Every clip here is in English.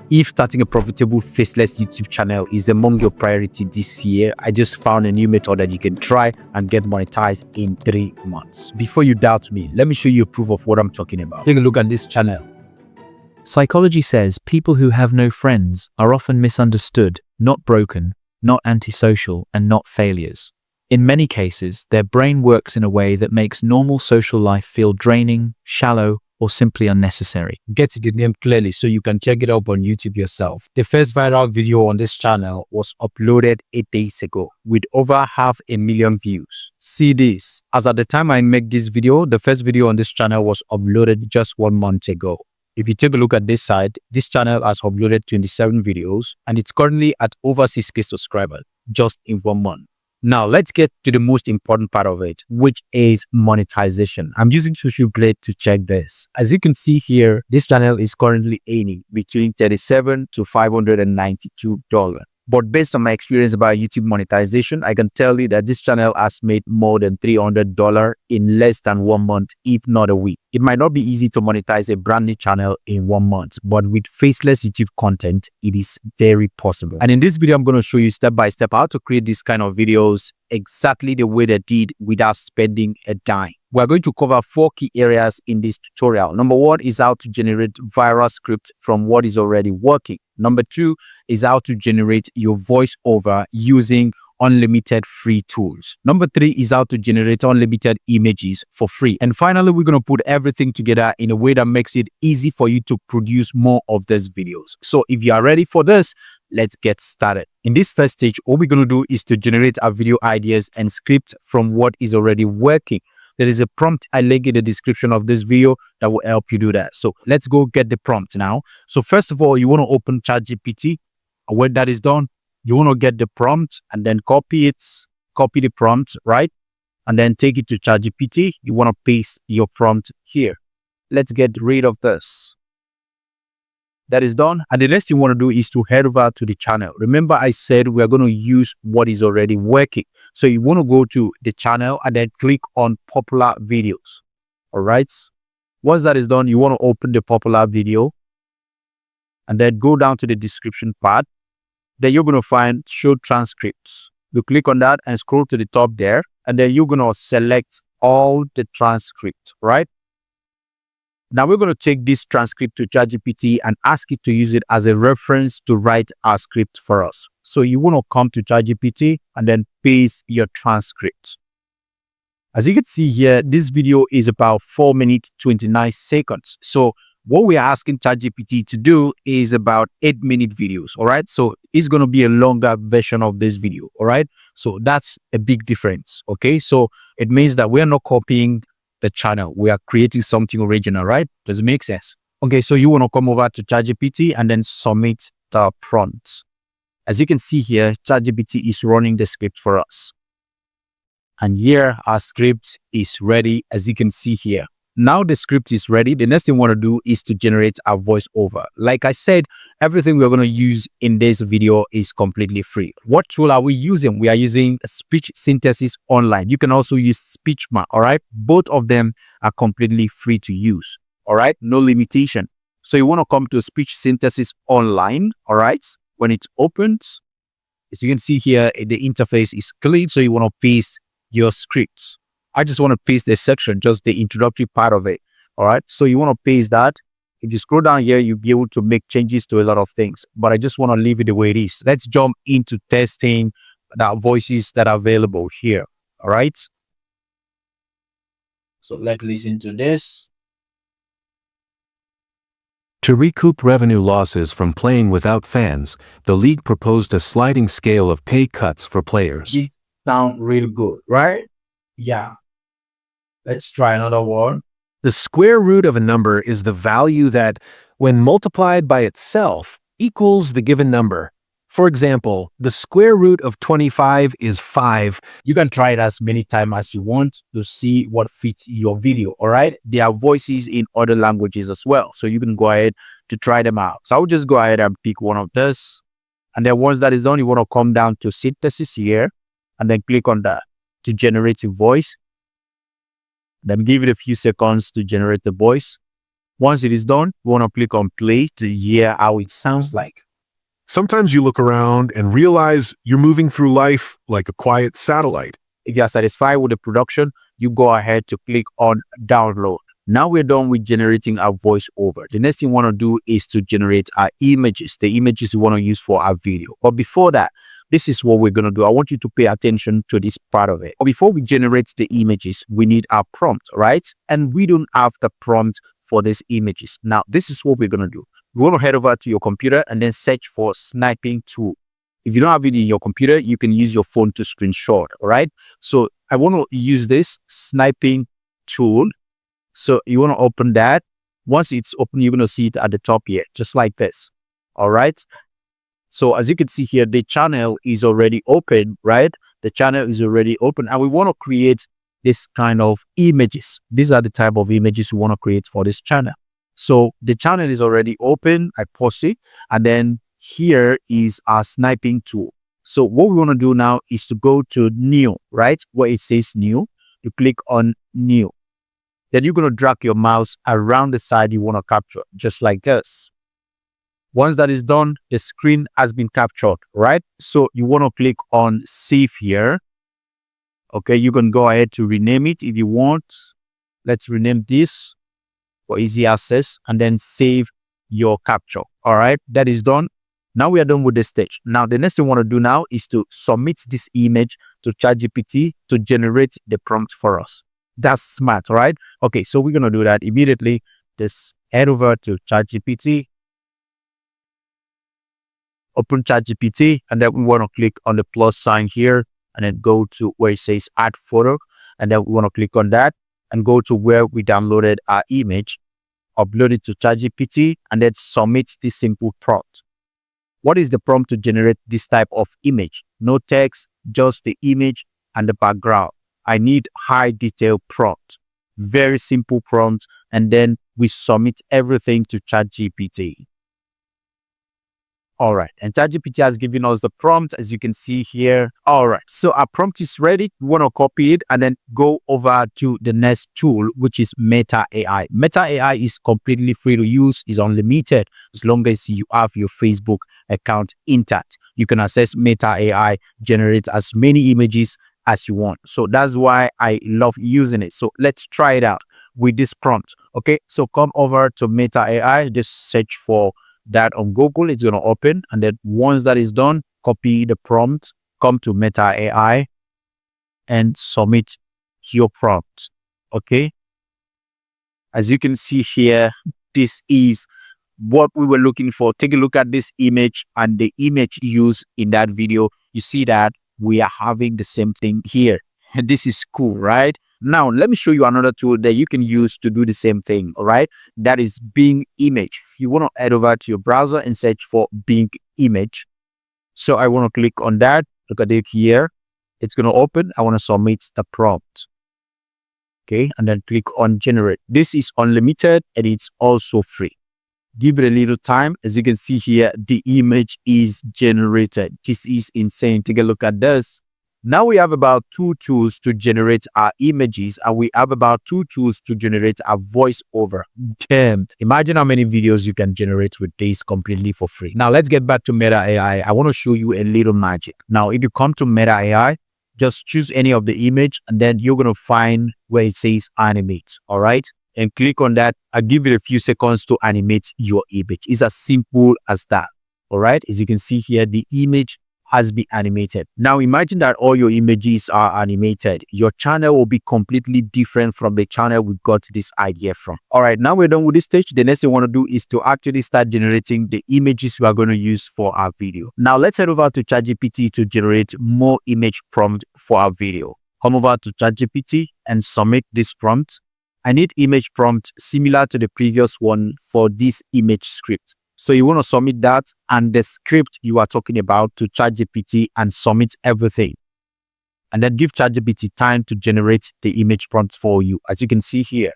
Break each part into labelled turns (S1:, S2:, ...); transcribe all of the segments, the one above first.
S1: If starting a profitable faceless YouTube channel is among your priority this year, I just found a new method that you can try and get monetized in 3 months. Before you doubt me, let me show you a proof of what I'm talking about. Take a look at this channel.
S2: Psychology says people who have no friends are often misunderstood, not broken, not antisocial, and not failures. In many cases, their brain works in a way that makes normal social life feel draining, shallow, or simply unnecessary.
S1: Get the name clearly so you can check it up on YouTube yourself. The first viral video on this channel was uploaded 8 days ago with over 500,000 views. See this, as at the time I make this video, the first video on this channel was uploaded just 1 month ago. If you take a look at this side, this channel has uploaded 27 videos and it's currently at over 6K subscribers just in 1 month. Now, let's get to the most important part of it, which is monetization. I'm using Social Blade to check this. As you can see here, this channel is currently earning between $37 to $592. But based on my experience about YouTube monetization, I can tell you that this channel has made more than $300 in less than 1 month, if not a week. It might not be easy to monetize a brand new channel in 1 month, but with faceless YouTube content, it is very possible. And in this video, I'm going to show you step by step how to create this kind of videos exactly the way they did without spending a dime. We're going to cover 4 key areas in this tutorial. Number 1 is how to generate viral script from what is already working. Number 2 is how to generate your voiceover using unlimited free tools. Number 3 is how to generate unlimited images for free. And finally, we're going to put everything together in a way that makes it easy for you to produce more of these videos. So if you are ready for this, let's get started. In this first stage, all we're going to do is to generate our video ideas and script from what is already working. There is a prompt I link in the description of this video that will help you do that. So let's go get the prompt now. So first of all, you want to open ChatGPT. And when that is done, you want to get the prompt and then copy the prompt, right? And then take it to ChatGPT. You want to paste your prompt here. Let's get rid of this. That is done. And the next thing you want to do is to head over to the channel. Remember, I said we are going to use what is already working. So you want to go to the channel and then click on popular videos. All right. Once that is done, you want to open the popular video and then go down to the description part. Then you're going to find show transcripts. You click on that and scroll to the top there. And then you're going to select all the transcripts, right? Now we're going to take this transcript to ChatGPT and ask it to use it as a reference to write our script for us. So you want to come to ChatGPT and then paste your transcript. As you can see here, this video is about 4 minutes, 29 seconds. So what we are asking ChatGPT to do is about 8-minute videos. All right. So it's going to be a longer version of this video. All right. So that's a big difference. Okay. So it means that we're not copying the channel. We are creating something original, right? Does it make sense? Okay, so you want to come over to ChatGPT and then submit the prompt. As you can see here, ChatGPT is running the script for us. And here our script is ready, as you can see here. Now the script is ready. The next thing we want to do is to generate our voiceover. Like I said, everything we're going to use in this video is completely free. What tool are we using? We are using Speech Synthesis Online. You can also use SpeechMa, all right? Both of them are completely free to use, all right? No limitation. So you want to come to Speech Synthesis Online, all right? When it opens, as you can see here, the interface is clean. So you want to paste your scripts. I just want to paste this section, just the introductory part of it. All right. So you want to paste that. If you scroll down here, you'll be able to make changes to a lot of things, but I just want to leave it the way it is. Let's jump into testing the voices that are available here. All right. So let's listen to this.
S3: To recoup revenue losses from playing without fans, the league proposed a sliding scale of pay cuts for players.
S1: It sounds real good, right? Yeah. Let's try another one.
S4: The square root of a number is the value that, when multiplied by itself, equals the given number. For example, the square root of 25 is 5.
S1: You can try it as many times as you want to see what fits your video, all right? There are voices in other languages as well, so you can go ahead to try them out. So I will just go ahead and pick one of this. And then once that is done, you want to come down to synthesis here and then click on that to generate a voice. Then give it a few seconds to generate the voice. Once it is done, we want to click on play to hear how it sounds like.
S5: Sometimes you look around and realize you're moving through life like a quiet satellite.
S1: If you are satisfied with the production, you go ahead to click on download. Now we're done with generating our voiceover. The next thing we want to do is to generate our images, the images we want to use for our video. But before that, this is what we're going to do. I want you to pay attention to this part of it. But before we generate the images, we need our prompt, right? And we don't have the prompt for these images. Now, this is what we're going to do. You want to head over to your computer and then search for sniping tool. If you don't have it in your computer, you can use your phone to screenshot, all right? So I want to use this sniping tool. So you want to open that. Once it's open, you're going to see it at the top here, just like this, all right? So as you can see here, the channel is already open, right? The channel is already open, and we want to create this kind of images. These are the type of images we want to create for this channel. So the channel is already open. I pause it, and then here is our sniping tool. So what we want to do now is to go to new, right? Where it says new, you click on new. Then you're going to drag your mouse around the side you want to capture, just like this. Once that is done, the screen has been captured, right? So you want to click on save here. Okay, you can go ahead to rename it if you want. Let's rename this for easy access and then save your capture. All right, that is done. Now we are done with this stage. Now the next thing we want to do now is to submit this image to ChatGPT to generate the prompt for us. That's smart, right? Okay, so we're going to do that immediately. Just head over to ChatGPT. Open ChatGPT, and then we want to click on the plus sign here and then go to where it says add photo. And then we want to click on that and go to where we downloaded our image, upload it to ChatGPT, and then submit this simple prompt. What is the prompt to generate this type of image? No text, just the image and the background. I need high detail prompt. Very simple prompt. And then we submit everything to ChatGPT. All right, and ChatGPT has given us the prompt, as you can see here. All right, so our prompt is ready. We want to copy it and then go over to the next tool, which is Meta AI. Meta AI is completely free to use, is unlimited as long as you have your Facebook account intact. You can access Meta AI, generate as many images as you want. So that's why I love using it. So let's try it out with this prompt. Okay, so come over to Meta AI, just search for that on Google. It's going to open, and then once that is done, copy the prompt, come to Meta AI and submit your prompt. Okay, as you can see here, this is what we were looking for. Take a look at this image and the image used in that video. You see that we are having the same thing here. And this is cool, right? Now, let me show you another tool that you can use to do the same thing, all right? That is Bing Image. You want to head over to your browser and search for Bing Image. So I want to click on that. Look at it here. It's going to open. I want to submit the prompt. Okay, and then click on Generate. This is unlimited and it's also free. Give it a little time. As you can see here, the image is generated. This is insane. Take a look at this. Now we have about 2 tools to generate our images, and we have about 2 tools to generate our voiceover. Damn. Imagine how many videos you can generate with this completely for free. Now let's get back to Meta AI. I want to show you a little magic. Now, if you come to Meta AI, just choose any of the image, and then you're going to find where it says animate. All right. And click on that. I'll give it a few seconds to animate your image. It's as simple as that. All right. As you can see here, the image has been animated. Now imagine that all your images are animated. Your channel will be completely different from the channel we got this idea from. All right, now we're done with this stage. The next thing we want to do is to actually start generating the images we are going to use for our video. Now let's head over to ChatGPT to generate more image prompt for our video. Come over to ChatGPT and submit this prompt. I need image prompt similar to the previous one for this image script. So you want to submit that and the script you are talking about to ChatGPT and submit everything. And then give ChatGPT time to generate the image prompts for you. As you can see here,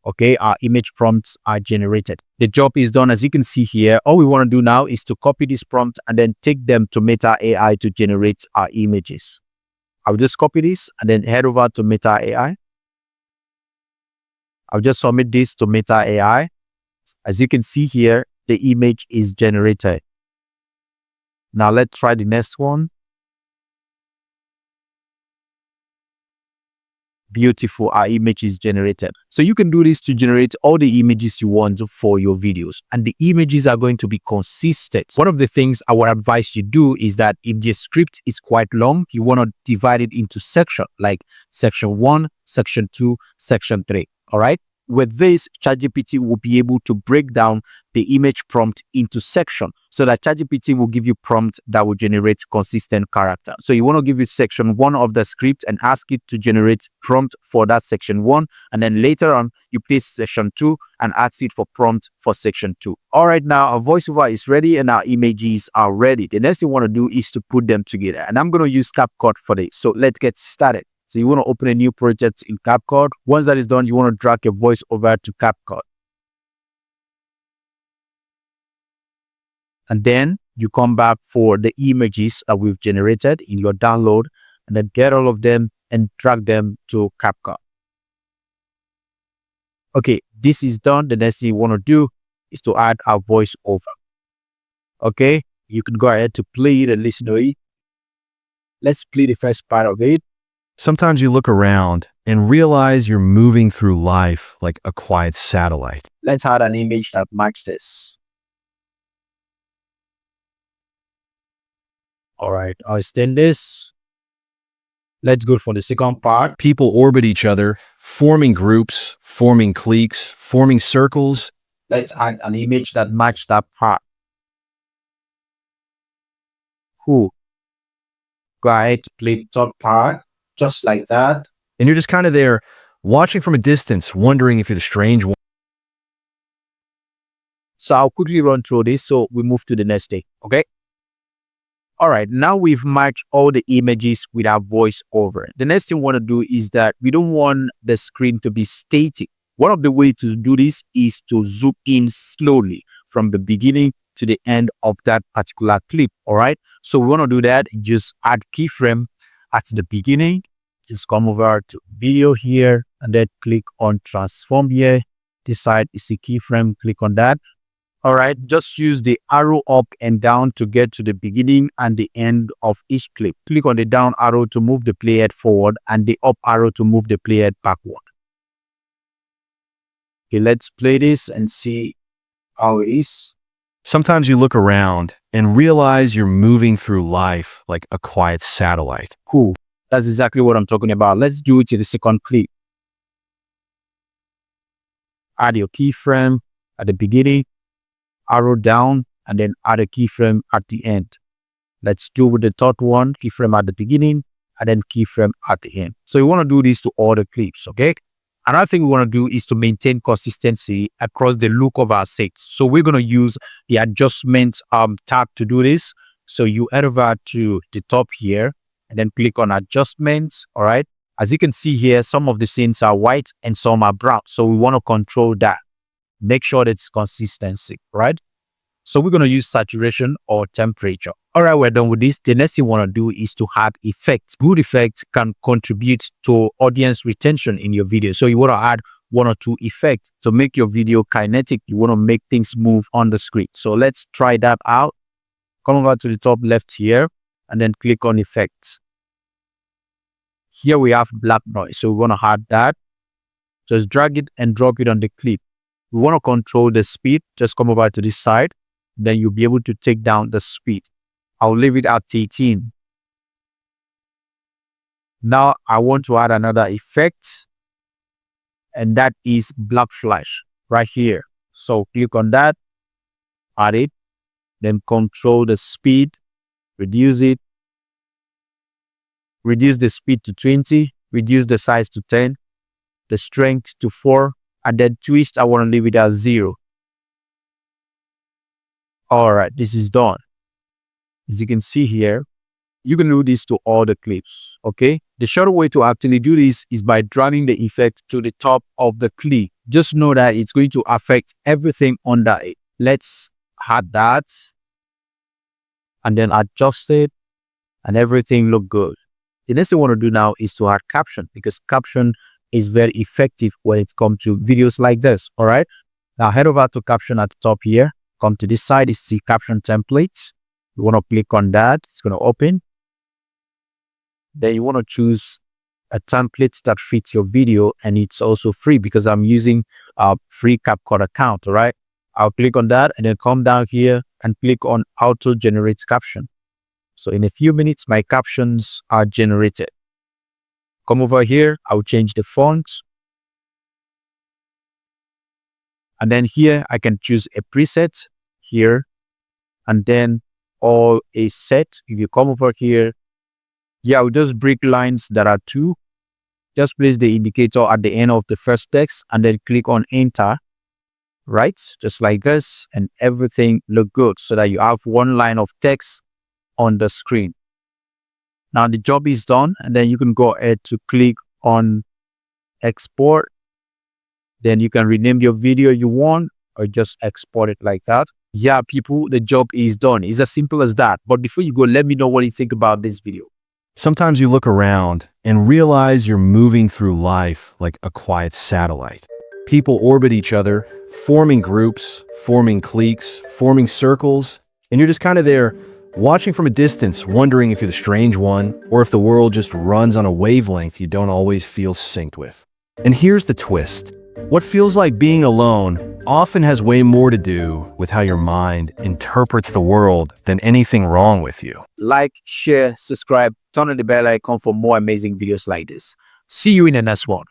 S1: okay, our image prompts are generated. The job is done. As you can see here, all we want to do now is to copy this prompt and then take them to Meta AI to generate our images. I'll just copy this and then head over to Meta AI. I'll just submit this to Meta AI. As you can see here, the image is generated. Now let's try the next one. Beautiful, our image is generated. So you can do this to generate all the images you want for your videos, and the images are going to be consistent. One of the things I would advise you do is that if the script is quite long, you want to divide it into sections, like section 1, section 2, section 3. All right. With this, ChatGPT will be able to break down the image prompt into sections so that ChatGPT will give you prompt that will generate consistent character. So you want to give it section 1 of the script and ask it to generate prompt for that section 1. And then later on, you paste section 2 and ask it for prompt for section 2. All right, now our voiceover is ready and our images are ready. The next thing you want to do is to put them together. And I'm going to use CapCut for this. So let's get started. So you want to open a new project in CapCut. Once that is done, you want to drag your voice over to CapCut. And then you come back for the images that we've generated in your download, and then get all of them and drag them to CapCut. Okay, this is done. The next thing you want to do is to add our voiceover. Okay, you can go ahead to play it and listen to it. Let's play the first part of it.
S4: Sometimes you look around and realize you're moving through life like a quiet satellite.
S1: Let's add an image that matches this. All right, I'll extend this. Let's go for the second part.
S4: People orbit each other, forming groups, forming cliques, forming circles.
S1: Let's add an image that matches that part. Cool. Go ahead to play the third part, just like that.
S4: And you're just kind of there, watching from a distance, wondering if you're the strange one.
S1: So I'll quickly run through this so we move to the next day, okay? All right, now we've matched all the images with our voiceover. The next thing we want to do is that we don't want the screen to be static. One of the ways to do this is to zoom in slowly from the beginning to the end of that particular clip, all right? So we want to do that, just add keyframe at the beginning. Just come over to video here and then click on transform here. This side is the keyframe, click on that. All right, just use the arrow up and down to get to the beginning and the end of each clip. Click on the down arrow to move the playhead forward and the up arrow to move the playhead backward. Okay, let's play this and see how it is.
S4: Sometimes you look around and realize you're moving through life like a quiet satellite.
S1: Cool. That's exactly what I'm talking about. Let's do it to the second clip. Add your keyframe at the beginning, arrow down, and then add a keyframe at the end. Let's do with the third one, keyframe at the beginning, and then keyframe at the end. So you want to do this to all the clips, okay? Another thing we want to do is to maintain consistency across the look of our sets. So we're going to use the adjustment tab to do this. So you head over to the top here and then click on adjustments, all right? As you can see here, some of the scenes are white and some are brown. So we want to control that. Make sure that it's consistency, right? So we're going to use saturation or temperature. All right, we're done with this. The next thing you want to do is to add effects. Good effects can contribute to audience retention in your video. So you want to add 1 or 2 effects to make your video kinetic. You want to make things move on the screen. So let's try that out. Come over to the top left here and then click on effects. Here we have black noise. So we want to add that. Just drag it and drop it on the clip. We want to control the speed. Just come over to this side. Then you'll be able to take down the speed. I'll leave it at 18. Now I want to add another effect, and that is black flash right here. So click on that, add it, then control the speed, reduce it, reduce the speed to 20, reduce the size to 10, the strength to 4, and then twist, I want to leave it at 0. All right, this is done. As you can see here, you can do this to all the clips, okay? The shorter way to actually do this is by dragging the effect to the top of the clip. Just know that it's going to affect everything under it. Let's add that and then adjust it and everything look good. The next thing I want to do now is to add caption, because caption is very effective when it comes to videos like this, all right? Now head over to caption at the top here. Come to this side, you see caption templates. You want to click on that. It's going to open. Then you want to choose a template that fits your video, and it's also free because I'm using a free CapCut account. All right. I'll click on that and then come down here and click on auto generate caption. So in a few minutes, my captions are generated. Come over here. I'll change the font. And then here I can choose a preset here, and then all is set. If you come over here, yeah, I'll just break lines that are 2. Just place the indicator at the end of the first text and then click on enter, right? Just like this, and everything look good so that you have one line of text on the screen. Now the job is done, and then you can go ahead to click on export. Then you can rename your video you want or just export it like that. Yeah, people, the job is done. It's as simple as that. But before you go, let me know what you think about this video.
S4: Sometimes you look around and realize you're moving through life like a quiet satellite. People orbit each other, forming groups, forming cliques, forming circles, and you're just kind of there, watching from a distance, wondering if you're the strange one or if the world just runs on a wavelength you don't always feel synced with. And here's the twist. What feels like being alone often has way more to do with how your mind interprets the world than anything wrong with you.
S1: Like, share, subscribe, turn on the bell icon for more amazing videos like this. See you in the next one.